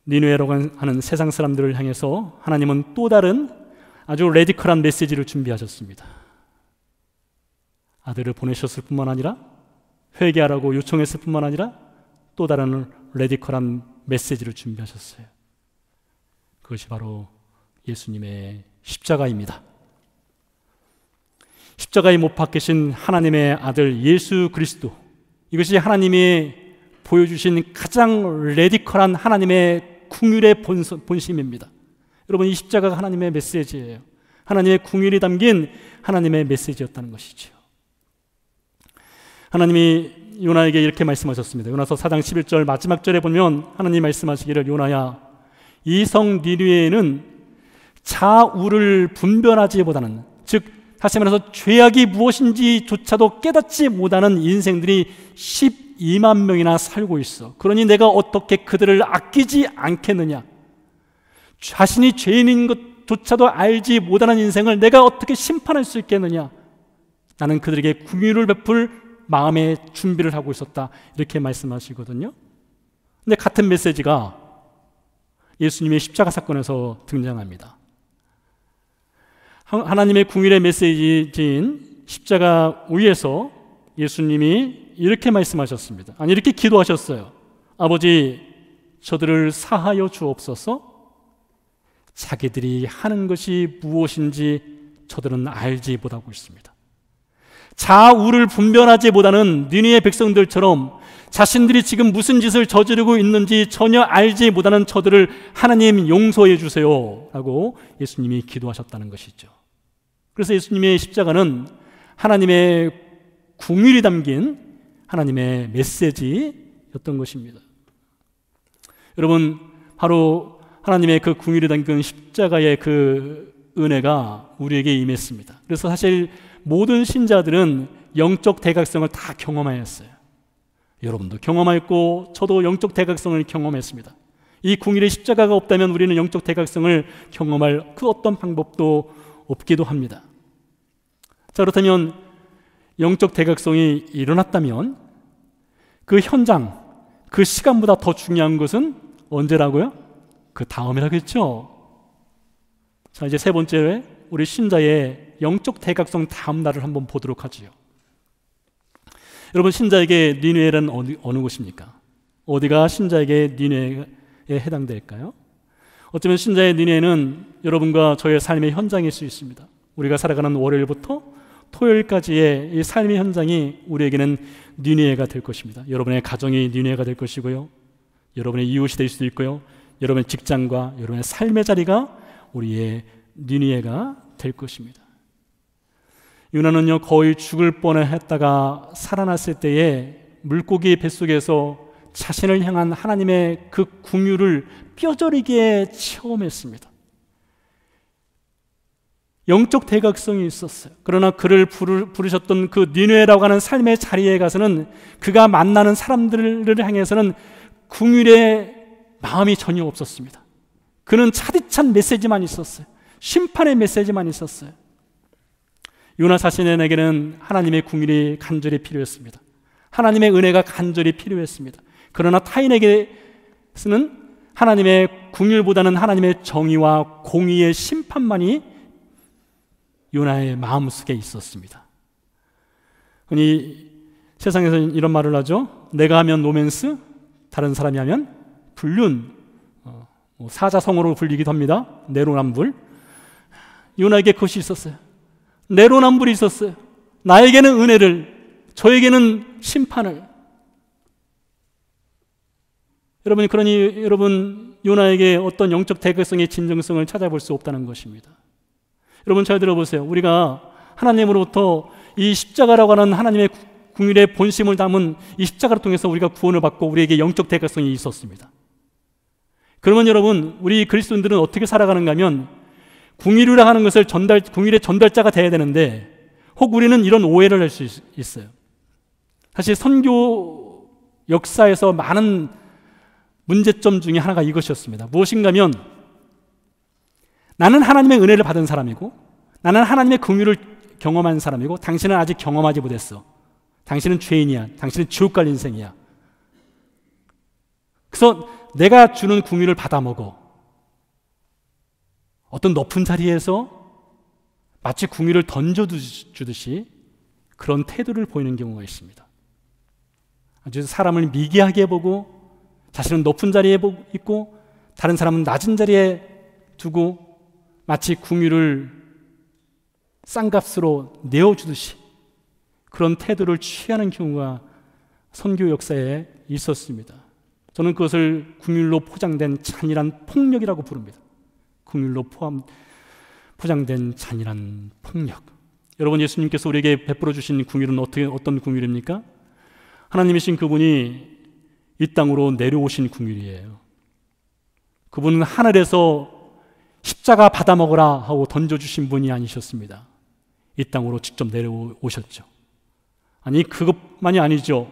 니느웨라고 하는 세상 사람들을 향해서 하나님은 또 다른 아주 레디컬한 메시지를 준비하셨습니다. 아들을 보내셨을 뿐만 아니라 회개하라고 요청했을 뿐만 아니라 또 다른 레디컬한 메시지를 준비하셨어요. 그것이 바로 예수님의 십자가입니다. 십자가에 못 박히신 하나님의 아들 예수 그리스도, 이것이 하나님이 보여주신 가장 레디컬한 하나님의 긍휼의 본심입니다. 여러분, 이 십자가가 하나님의 메시지예요. 하나님의 긍휼이 담긴 하나님의 메시지였다는 것이죠. 하나님이 요나에게 이렇게 말씀하셨습니다. 요나서 4장 11절 마지막 절에 보면 하나님이 말씀하시기를, 요나야, 이 성 니느웨에는 좌우를 분별하지보다는, 즉 다시 말해서 죄악이 무엇인지조차도 깨닫지 못하는 인생들이 12만 명이나 살고 있어. 그러니 내가 어떻게 그들을 아끼지 않겠느냐? 자신이 죄인인 것조차도 알지 못하는 인생을 내가 어떻게 심판할 수 있겠느냐? 나는 그들에게 긍휼을 베풀 마음의 준비를 하고 있었다, 이렇게 말씀하시거든요. 근데 같은 메시지가 예수님의 십자가 사건에서 등장합니다. 하나님의 긍휼의 메시지인 십자가 위에서 예수님이 이렇게 말씀하셨습니다. 아니, 이렇게 기도하셨어요. 아버지, 저들을 사하여 주옵소서. 자기들이 하는 것이 무엇인지 저들은 알지 못하고 있습니다. 좌우를 분별하지 못하는 니느웨 백성들처럼 자신들이 지금 무슨 짓을 저지르고 있는지 전혀 알지 못하는 저들을 하나님 용서해 주세요 라고 예수님이 기도하셨다는 것이죠. 그래서 예수님의 십자가는 하나님의 긍휼이 담긴 하나님의 메시지였던 것입니다. 여러분, 바로 하나님의 그 긍휼이 담긴 십자가의 그 은혜가 우리에게 임했습니다. 그래서 사실 모든 신자들은 영적 대각성을 다 경험하였어요. 여러분도 경험했고 저도 영적 대각성을 경험했습니다. 이 긍휼의 십자가가 없다면 우리는 영적 대각성을 경험할 그 어떤 방법도 없기도 합니다. 자, 그렇다면 영적 대각성이 일어났다면 그 현장, 그 시간보다 더 중요한 것은 언제라고요? 그 다음이라겠죠. 자, 이제 세 번째, 우리 신자의 영적 대각성 다음 날을 한번 보도록 하지요. 여러분, 신자에게 니느웨는 어느 곳입니까? 어디가 신자에게 니느웨에 해당될까요? 어쩌면 신자의 니느웨는 여러분과 저의 삶의 현장일 수 있습니다. 우리가 살아가는 월요일부터 토요일까지의 이 삶의 현장이 우리에게는 니느웨가 될 것입니다. 여러분의 가정이 니느웨가 될 것이고요, 여러분의 이웃이 될 수도 있고요, 여러분의 직장과 여러분의 삶의 자리가 우리의 니느웨가 될 것입니다. 요나는요, 거의 죽을 뻔했다가 살아났을 때에 물고기 뱃속에서 자신을 향한 하나님의 그 긍휼을 뼈저리게 체험했습니다. 영적 대각성이 있었어요. 그러나 그를 부르셨던 그 니느웨라고 하는 삶의 자리에 가서는 그가 만나는 사람들을 향해서는 긍휼의 마음이 전혀 없었습니다. 그는 차디찬 메시지만 있었어요. 심판의 메시지만 있었어요. 요나 자신에게는 하나님의 긍휼이 간절히 필요했습니다. 하나님의 은혜가 간절히 필요했습니다. 그러나 타인에게는 하나님의 긍휼보다는 하나님의 정의와 공의의 심판만이 요나의 마음속에 있었습니다. 흔히 세상에서는 이런 말을 하죠. 내가 하면 로맨스, 다른 사람이 하면 불륜, 사자성어로 불리기도 합니다. 내로남불. 요나에게 그것이 있었어요. 내로남불이 있었어요. 나에게는 은혜를, 저에게는 심판을. 그러니 여러분, 요나에게 어떤 영적 대각성의 진정성을 찾아볼 수 없다는 것입니다. 여러분, 잘 들어보세요. 우리가 하나님으로부터 이 십자가라고 하는 하나님의 긍휼의 본심을 담은 이 십자가를 통해서 우리가 구원을 받고 우리에게 영적 대각성이 있었습니다. 그러면 여러분, 우리 그리스도인들은 어떻게 살아가는가 하면 궁일이라 하는 것을 궁일의 전달자가 돼야 되는데 혹 우리는 이런 오해를 할 수 있어요. 사실 선교 역사에서 많은 문제점 중에 하나가 이것이었습니다. 무엇인가 하면 나는 하나님의 은혜를 받은 사람이고 나는 하나님의 긍휼을 경험한 사람이고 당신은 아직 경험하지 못했어. 당신은 죄인이야. 당신은 지옥 갈 인생이야. 그래서 내가 주는 긍휼을 받아 먹어. 어떤 높은 자리에서 마치 궁유를 던져주듯이 그런 태도를 보이는 경우가 있습니다. 아주 사람을 미개하게 보고 자신은 높은 자리에 있고 다른 사람은 낮은 자리에 두고 마치 궁유를 싼값으로 내어주듯이 그런 태도를 취하는 경우가 선교 역사에 있었습니다. 저는 그것을 궁율로 포장된 잔인한 폭력이라고 부릅니다. 궁율로 포장된 잔인한 폭력. 여러분, 예수님께서 우리에게 베풀어 주신 궁율은 어떤 궁율입니까? 하나님이신 그분이 이 땅으로 내려오신 궁율이에요. 그분은 하늘에서 십자가 받아 먹으라 하고 던져주신 분이 아니셨습니다. 이 땅으로 직접 내려오셨죠. 아니, 그것만이 아니죠.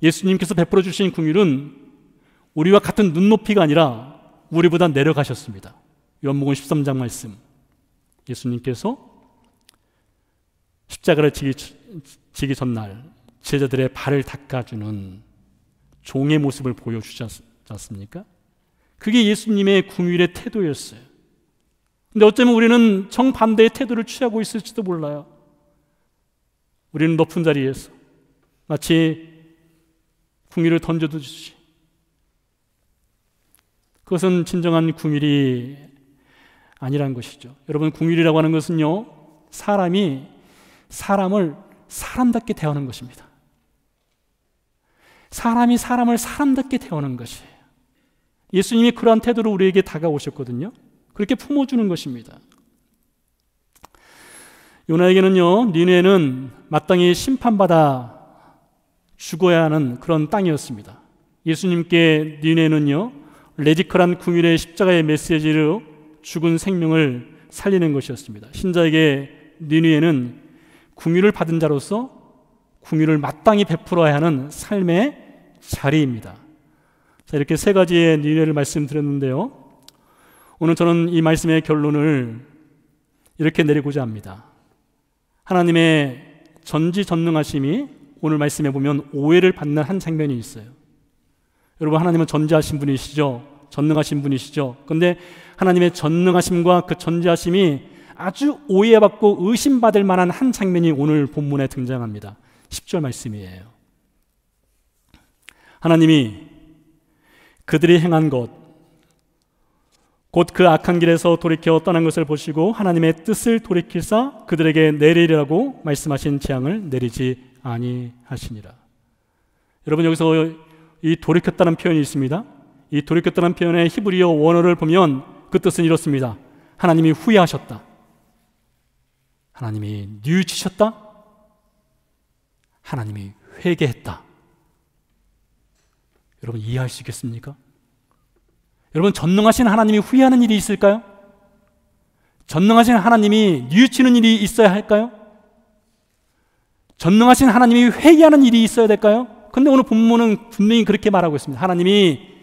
예수님께서 베풀어 주신 궁율은 우리와 같은 눈높이가 아니라 우리보다 내려가셨습니다. 요한복음 13장 말씀, 예수님께서 십자가를 지기 전날 제자들의 발을 닦아주는 종의 모습을 보여주지 않습니까? 그게 예수님의 궁율의 태도였어요. 근데 어쩌면 우리는 정반대의 태도를 취하고 있을지도 몰라요. 우리는 높은 자리에서 마치 궁율을 던져두듯이, 그것은 진정한 궁율이 아니란 것이죠. 여러분, 궁율이라고 하는 것은요, 사람이 사람을 사람답게 대하는 것입니다. 사람이 사람을 사람답게 대하는 것이에요. 예수님이 그러한 태도로 우리에게 다가오셨거든요. 그렇게 품어주는 것입니다. 요나에게는요, 니느웨는 마땅히 심판받아 죽어야 하는 그런 땅이었습니다. 예수님께 니느웨는요, 레디컬한 궁율의 십자가의 메시지로 죽은 생명을 살리는 것이었습니다. 신자에게 니느웨는 궁율을 받은 자로서 궁율을 마땅히 베풀어야 하는 삶의 자리입니다. 자, 이렇게 세 가지의 니느웨를 말씀드렸는데요, 오늘 저는 이 말씀의 결론을 이렇게 내리고자 합니다. 하나님의 전지전능하심이 오늘 말씀에 보면 오해를 받는 한 장면이 있어요. 여러분, 하나님은 전지하신 분이시죠? 전능하신 분이시죠? 그런데 하나님의 전능하심과 그 전지하심이 아주 오해받고 의심받을 만한 한 장면이 오늘 본문에 등장합니다. 10절 말씀이에요. 하나님이 그들이 행한 것, 곧 그 악한 길에서 돌이켜 떠난 것을 보시고 하나님의 뜻을 돌이키사 그들에게 내리리라고 말씀하신 재앙을 내리지 아니하시니라. 여러분, 여기서 이 돌이켰다는 표현이 있습니다. 이 돌이켰다는 표현의 히브리어 원어를 보면 그 뜻은 이렇습니다. 하나님이 후회하셨다, 하나님이 뉘우치셨다, 하나님이 회개했다. 여러분, 이해할 수 있겠습니까? 여러분, 전능하신 하나님이 후회하는 일이 있을까요? 전능하신 하나님이 뉘우치는 일이 있어야 할까요? 전능하신 하나님이 회개하는 일이 있어야 될까요? 그런데 오늘 본문은 분명히 그렇게 말하고 있습니다. 하나님이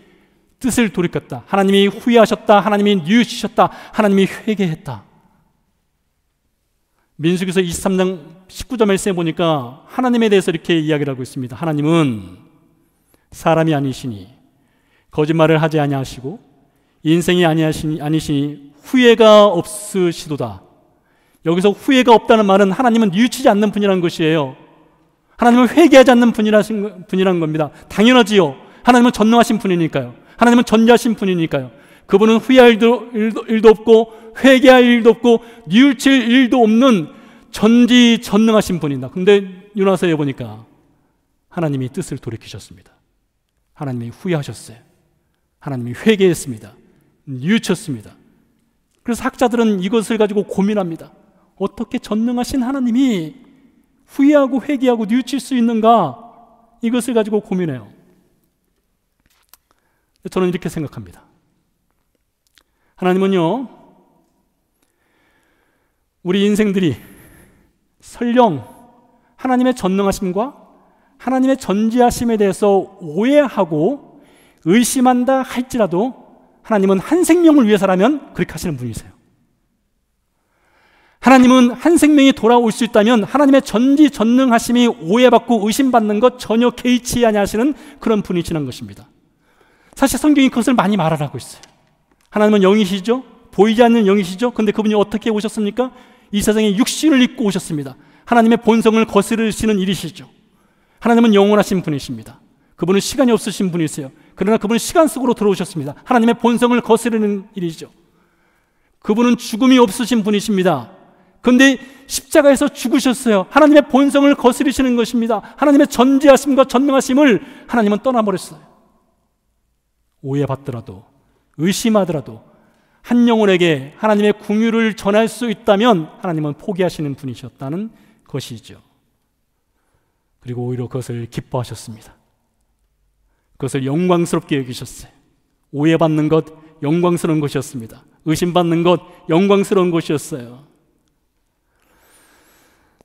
뜻을 돌이켰다, 하나님이 후회하셨다, 하나님이 뉘우치셨다, 하나님이 회개했다. 민수기서 23장 19절 말씀에 보니까 하나님에 대해서 이렇게 이야기를 하고 있습니다. 하나님은 사람이 아니시니 거짓말을 하지 아니하시고 인생이 아니시니 후회가 없으시도다. 여기서 후회가 없다는 말은 하나님은 뉘우치지 않는 분이라는 것이에요. 하나님은 회개하지 않는 분이라는 겁니다. 당연하지요. 하나님은 전능하신 분이니까요. 하나님은 전지하신 분이니까요. 그분은 후회할 일도 없고 회개할 일도 없고 뉘우칠 일도 없는 전지전능하신 분이다. 근데 요나서에 보니까 하나님이 뜻을 돌이키셨습니다. 하나님이 후회하셨어요. 하나님이 회개했습니다. 뉘우쳤습니다. 그래서 학자들은 이것을 가지고 고민합니다. 어떻게 전능하신 하나님이 후회하고 회개하고 뉘우칠 수 있는가? 이것을 가지고 고민해요. 저는 이렇게 생각합니다. 하나님은요, 우리 인생들이 설령 하나님의 전능하심과 하나님의 전지하심에 대해서 오해하고 의심한다 할지라도 하나님은 한 생명을 위해서라면 그렇게 하시는 분이세요. 하나님은 한 생명이 돌아올 수 있다면 하나님의 전지전능하심이 오해받고 의심받는 것 전혀 개의치 아니하시는 그런 분이시는 것입니다. 사실 성경이 그것을 많이 말하고 있어요. 하나님은 영이시죠? 보이지 않는 영이시죠? 그런데 그분이 어떻게 오셨습니까? 이 세상에 육신을 입고 오셨습니다. 하나님의 본성을 거스르시는 일이시죠. 하나님은 영원하신 분이십니다. 그분은 시간이 없으신 분이세요. 그러나 그분은 시간 속으로 들어오셨습니다. 하나님의 본성을 거스르는 일이죠. 그분은 죽음이 없으신 분이십니다. 그런데 십자가에서 죽으셨어요. 하나님의 본성을 거스르시는 것입니다. 하나님의 전지하심과 전능하심을 하나님은 떠나버렸어요. 오해받더라도 의심하더라도 한 영혼에게 하나님의 긍휼을 전할 수 있다면 하나님은 포기하시는 분이셨다는 것이죠. 그리고 오히려 그것을 기뻐하셨습니다. 그것을 영광스럽게 여기셨어요. 오해받는 것 영광스러운 것이었습니다. 의심받는 것 영광스러운 것이었어요.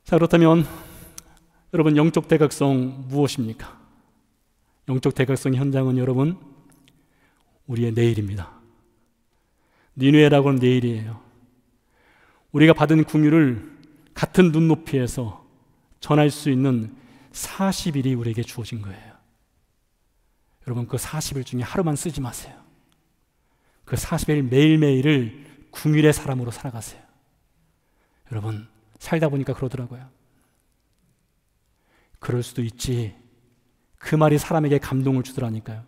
자, 그렇다면 여러분, 영적 대각성 무엇입니까? 영적 대각성 현장은 여러분 우리의 내일입니다. 니느웨라고 하는 내일이에요. 우리가 받은 긍휼을 같은 눈높이에서 전할 수 있는 40일이 우리에게 주어진 거예요. 여러분, 그 40일 중에 하루만 쓰지 마세요. 그 40일 매일매일을 긍휼의 사람으로 살아가세요. 여러분, 살다 보니까 그러더라고요. 그럴 수도 있지. 그 말이 사람에게 감동을 주더라니까요.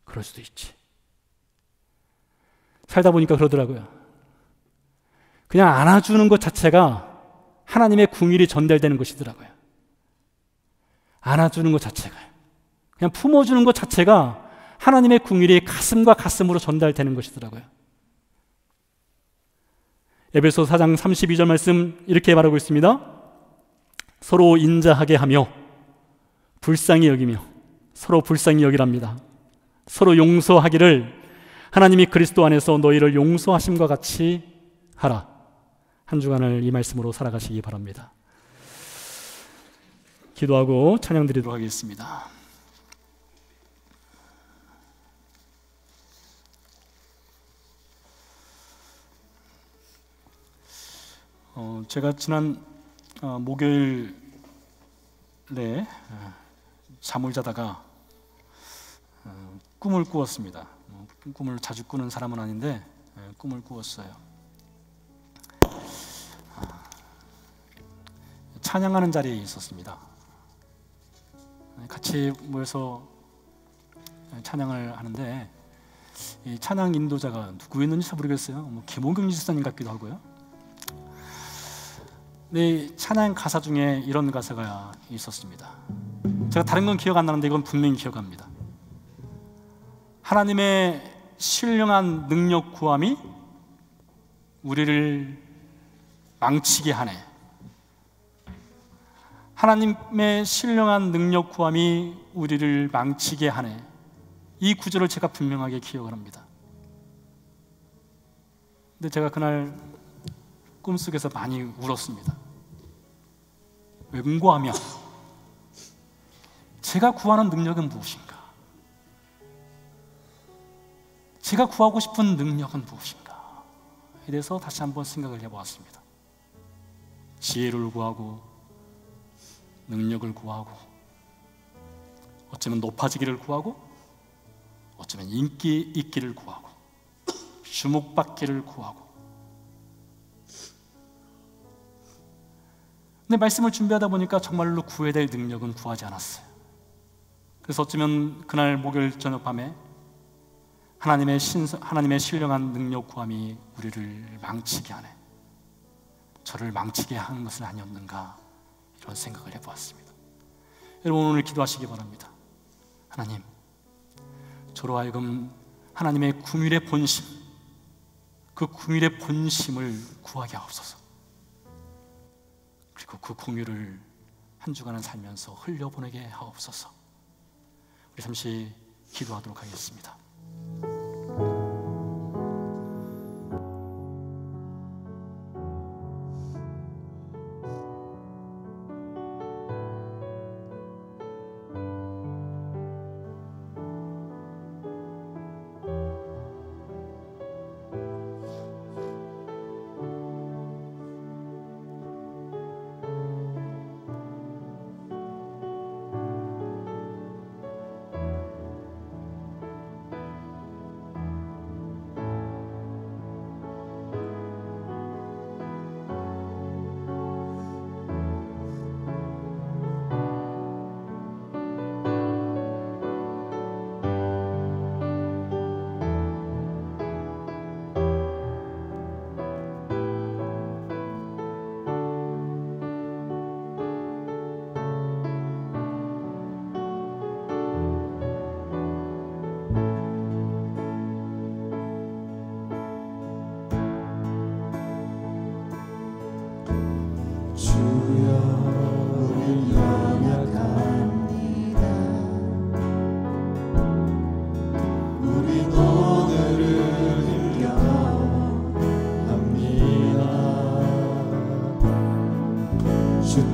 그럴 수도 있지. 살다 보니까 그러더라고요. 그냥 안아주는 것 자체가 하나님의 긍휼이 전달되는 것이더라고요. 안아주는 것 자체가요. 그냥 품어주는 것 자체가 하나님의 긍휼이 가슴과 가슴으로 전달되는 것이더라고요. 에베소 4장 32절 말씀 이렇게 말하고 있습니다. 서로 인자하게 하며 불쌍히 여기며 서로 불쌍히 여기랍니다. 서로 용서하기를 하나님이 그리스도 안에서 너희를 용서하심과 같이 하라. 한 주간을 이 말씀으로 살아가시기 바랍니다. 기도하고 찬양 드리도록 하겠습니다. 제가 지난 목요일에 잠을 자다가 꿈을 꾸었습니다. 꿈을 자주 꾸는 사람은 아닌데 꿈을 꾸었어요. 찬양하는 자리에 있었습니다. 같이 모여서 찬양을 하는데 이 찬양 인도자가 누구였는지 잘 모르겠어요. 김홍경 지사님 같기도 하고요. 네, 찬양 가사 중에 이런 가사가 있었습니다. 제가 다른 건 기억 안 나는데 이건 분명히 기억합니다. 하나님의 신령한 능력 구함이 우리를 망치게 하네. 하나님의 신령한 능력 구함이 우리를 망치게 하네. 이 구절을 제가 분명하게 기억을 합니다. 근데 제가 그날 꿈속에서 많이 울었습니다. 웬고하며 제가 구하는 능력은 무엇인가? 제가 구하고 싶은 능력은 무엇인가? 에 대해서 다시 한번 생각을 해보았습니다. 지혜를 구하고 능력을 구하고 어쩌면 높아지기를 구하고 어쩌면 인기 있기를 구하고 주목받기를 구하고. 근데 말씀을 준비하다 보니까 정말로 구해야 될 능력은 구하지 않았어요. 그래서 어쩌면 그날 목요일 저녁 밤에 하나님의 신령한 능력 구함이 우리를 망치게 하네. 저를 망치게 하는 것은 아니었는가, 이런 생각을 해보았습니다. 여러분, 오늘 기도하시기 바랍니다. 하나님, 저로 하여금 하나님의 긍휼의 본심, 그 긍휼의 본심을 구하게 하옵소서. 그리고 그 긍휼을 한 주간을 살면서 흘려보내게 하옵소서. 우리 잠시 기도하도록 하겠습니다.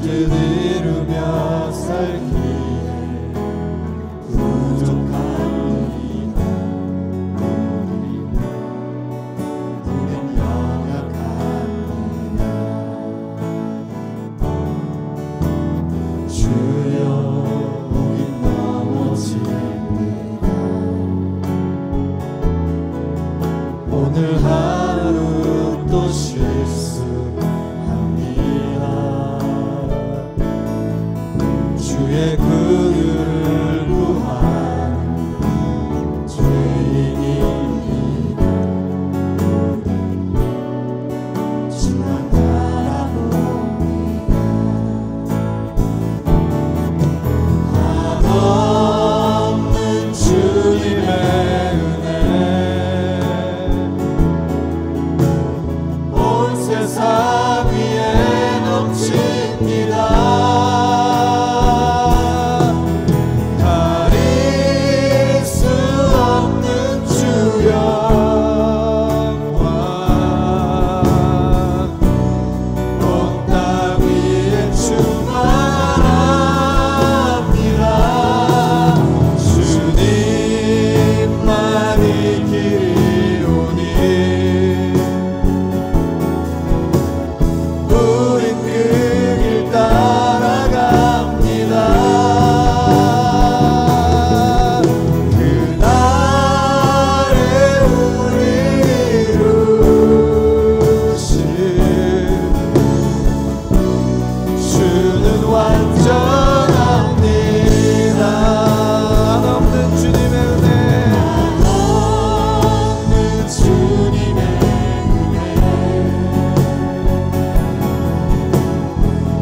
뜻 이루며 살기에 부족합니다. 우린 연약합니다. 주여 우린 넘어집니다. 오늘 하루 또 실수합니다. 주의 그를 구하는 죄인입니다. 주만 바라봅니다. 한없는 주님의 은혜 온 세상 위에 넘칩니다. 가릴 수 없는 주 영광 온 땅 위에 충만합니다. 주님만이 길이오니 우린 그 길 따라갑니다. 그날에 우리 이루신 주는 완전합니다. 한없는 주님의 은혜 한없는 주님의 은혜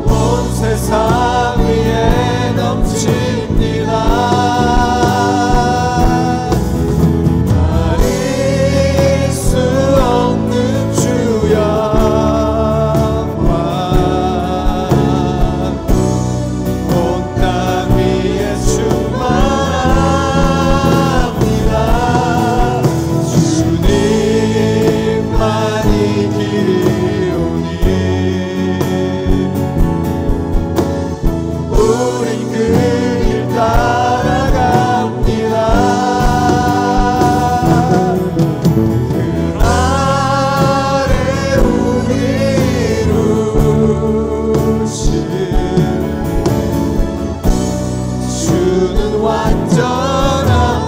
온 세상 위에 넘칩니다. 가릴 수 없는 주 영광 온 땅 위에 충만합니다. 주님만이 길이오니 우린 그 길 따라갑니다. 그날에 우리 이루신 주는 완전합니다.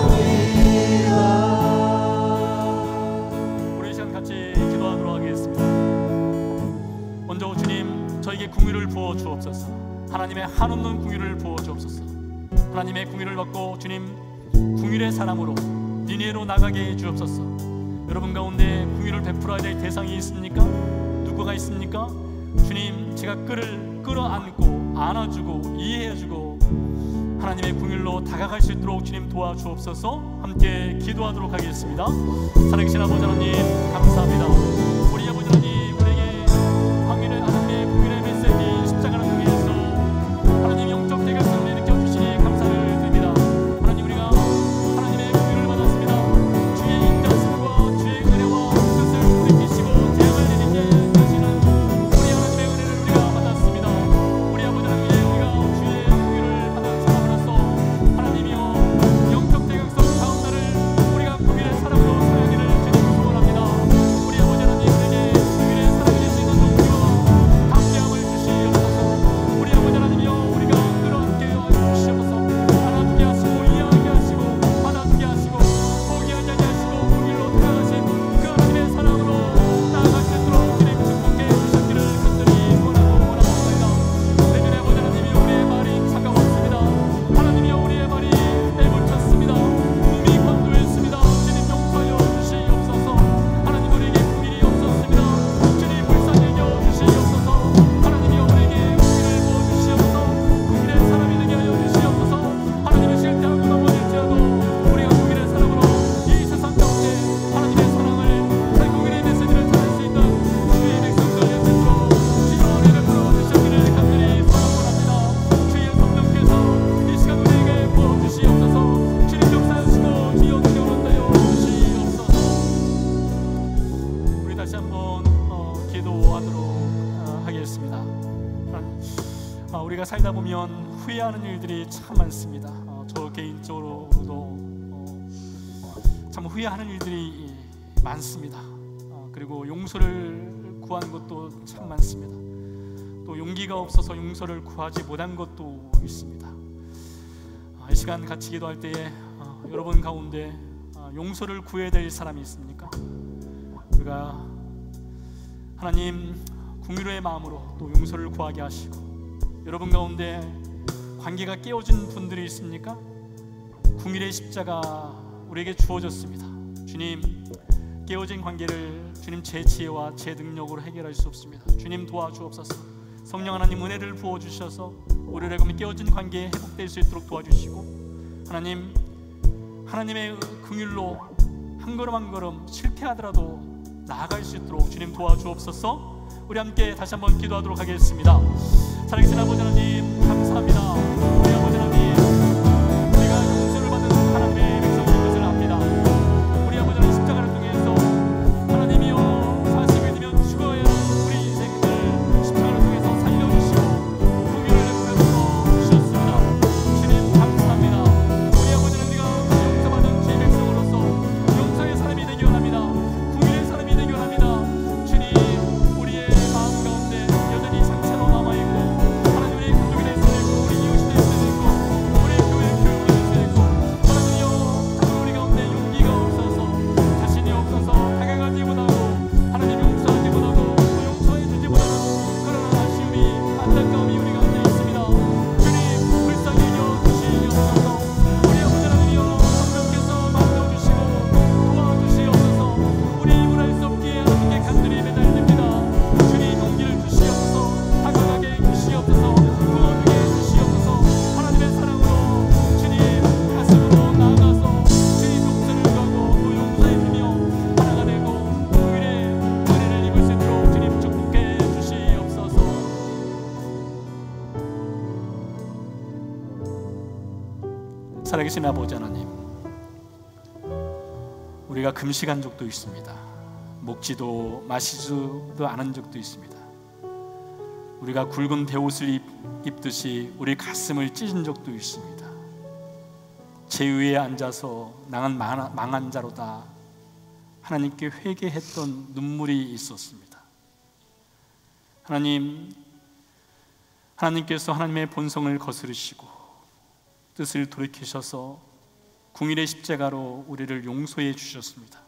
우리 이 시간 같이 기도하도록 하겠습니다. 먼저 주님, 저에게 궁유를 부어 주옵소서. 하나님의 한없는 궁유를 부어 주옵소서. 하나님의 궁유를 받고 주님 궁유의 사람으로 니네로 나가게 해 주옵소서. 여러분 가운데 궁유를 베풀어야 될 대상이 있습니까? 누구가 있습니까? 주님, 제가 그를 끌어안고 안아주고 이해해주고 하나님의 궁율로 다가갈 수 있도록 주님 도와주옵소서. 함께 기도하도록 하겠습니다. 살아계신 아버지 하나님 감사합니다. 우리 아버지 하나님, 우리에게 하나님의 궁율의 메시지 십자가를 통해서 하나님 영적 대각선을 일으켜 주시니 감사를 드립니다. 하나님, 우리가 하나님의 궁율을 받았습니다. 주의 인자심과 주의 은혜와 뜻을 돌이키시고 재앙을 내리게 하시는 우리 하나님의 은혜를 우리가 받았습니다. 우리 아버지 하나님, 우리가 주의 궁율을 받은 사람으로서 하나님이여 영적 대각선 다음 날을 우리가 궁율의 사람으로 살기를 주님 소원합니다. 우리 아버지 하나님, 우리가 살다 보면 후회하는 일들이 참 많습니다. 저 개인적으로도 참 후회하는 일들이 많습니다. 그리고 용서를 구한 것도 참 많습니다. 또 용기가 없어서 용서를 구하지 못한 것도 있습니다. 이 시간 같이 기도할 때에 여러분 가운데 용서를 구해야 될 사람이 있습니까? 우리가 하나님 긍휼의 마음으로 또 용서를 구하게 하시고, 여러분 가운데 관계가 깨어진 분들이 있습니까? 긍휼의 십자가 우리에게 주어졌습니다. 주님, 깨어진 관계를 주님 제 지혜와 제 능력으로 해결할 수 없습니다. 주님 도와주옵소서. 성령 하나님 은혜를 부어주셔서 우리를 깨어진 관계에 회복될 수 있도록 도와주시고, 하나님, 하나님의 긍휼로 한 걸음 한 걸음 실패하더라도 나아갈 수 있도록 주님 도와주옵소서. 우리 함께 다시 한번 기도하도록 하겠습니다. 살아계신 아버지 하나님, 감사합니다. 우리 아버지 하나님, 우리가 용서를 받은 하나님의 백성인 것을 압니다. 우리 아버지 하나님, 십자가를 통해서 하나님이여 40일 뒤면 죽어야 하는 우리 인생을 십자가를 통해서 살려주시고 긍휼을 베풀어 주셨습니다. 주님 감사합니다. 우리 아버지 하나님, 용서받은 주의 백성으로서 용서의 사람이 되기 원합니다. 긍휼의 사람이 되기 원합니다. 주님, 우리의 마음 가운데 여전히 상처로 남아있고, 하나님 우리 가족이 될 수도 있고, 우리 이웃이 될 수도 있고, 우리 교회 교육이 될 수도 있고, 하나님이여 참 우리 가운데 용기가 없어서, 자신이 없어서 다가가지 못하고, 하나님 용서하지 못하고 또 용서해 주지 못하고 그런 아쉬움이, 안타까움이 우리 가운데 있습니다. 주님 불쌍히 여겨 주시옵소서. 우리 아버지 하나님이여 성령께서 만져주시고 도와주시옵소서. 우리 힘을 할 수 없기에 하나님께 간절히 매달립니다. 주님 용기를 주시옵소서. 다가가게 주시옵소서. 구원하게 주시옵소서. 하나님의 사랑으로 주님 가슴으로 나아가서 주님 용서를 구하고 또 용서해 주며 하나가 되고 긍휼의 은혜를 입을 수 있도록 주님 축복해 주시옵소서. 살아계신 아버지 하나님, 우리가 금식한 적도 있습니다. 먹지도 마시지도 않은 적도 있습니다. 우리가 굵은 베옷을 입듯이 우리 가슴을 찢은 적도 있습니다. 제 위에 앉아서 나는 망한 자로다 하나님께 회개했던 눈물이 있었습니다. 하나님, 하나님께서 하나님의 본성을 거스르시고 뜻을 돌이키셔서 긍휼의 십자가로 우리를 용서해 주셨습니다.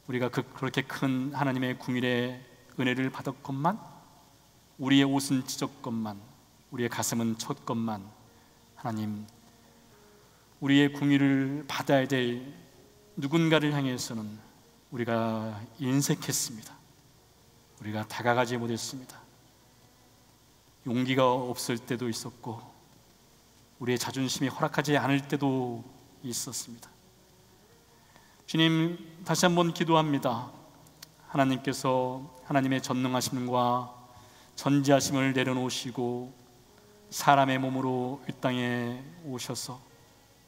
우리가 그렇게 큰 하나님의 긍휼의 은혜를 받았건만, 우리의 옷은 찢었건만, 우리의 가슴은 쳤건만, 하나님, 우리의 긍휼을 받아야 될 누군가를 향해서는 우리가 인색했습니다. 우리가 다가가지 못했습니다. 용기가 없을 때도 있었고, 우리의 자존심이 허락하지 않을 때도 있었습니다. 주님, 다시 한번 기도합니다. 하나님께서 하나님의 전능하심과 전지하심을 내려놓으시고 사람의 몸으로 이 땅에 오셔서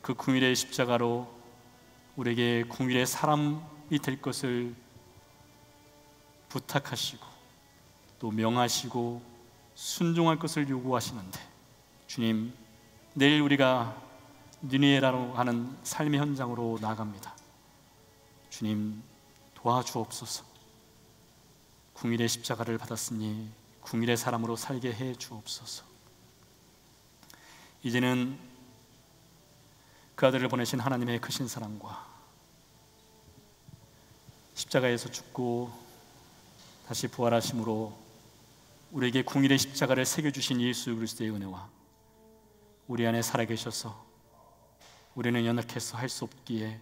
그 긍휼의 십자가로 우리에게 긍휼의 사람이 될 것을 부탁하시고 또 명하시고 순종할 것을 요구하시는데, 주님, 내일 우리가 니느웨라로 가는 삶의 현장으로 나갑니다. 주님 도와주옵소서. 긍휼의 십자가를 받았으니 긍휼의 사람으로 살게 해 주옵소서. 이제는 그 아들을 보내신 하나님의 크신 사랑과 십자가에서 죽고 다시 부활하심으로 우리에게 긍휼의 십자가를 새겨주신 예수 그리스도의 은혜와 우리 안에 살아계셔서 우리는 연약해서 할 수 없기에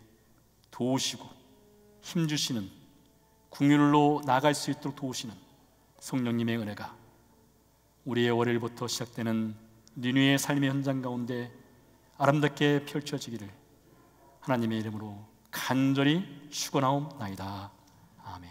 도우시고 힘주시는, 긍휼로 나아갈 수 있도록 도우시는 성령님의 은혜가 우리의 월요일부터 시작되는 니느웨의 삶의 현장 가운데 아름답게 펼쳐지기를 하나님의 이름으로 간절히 축원하옵나이다. 아멘.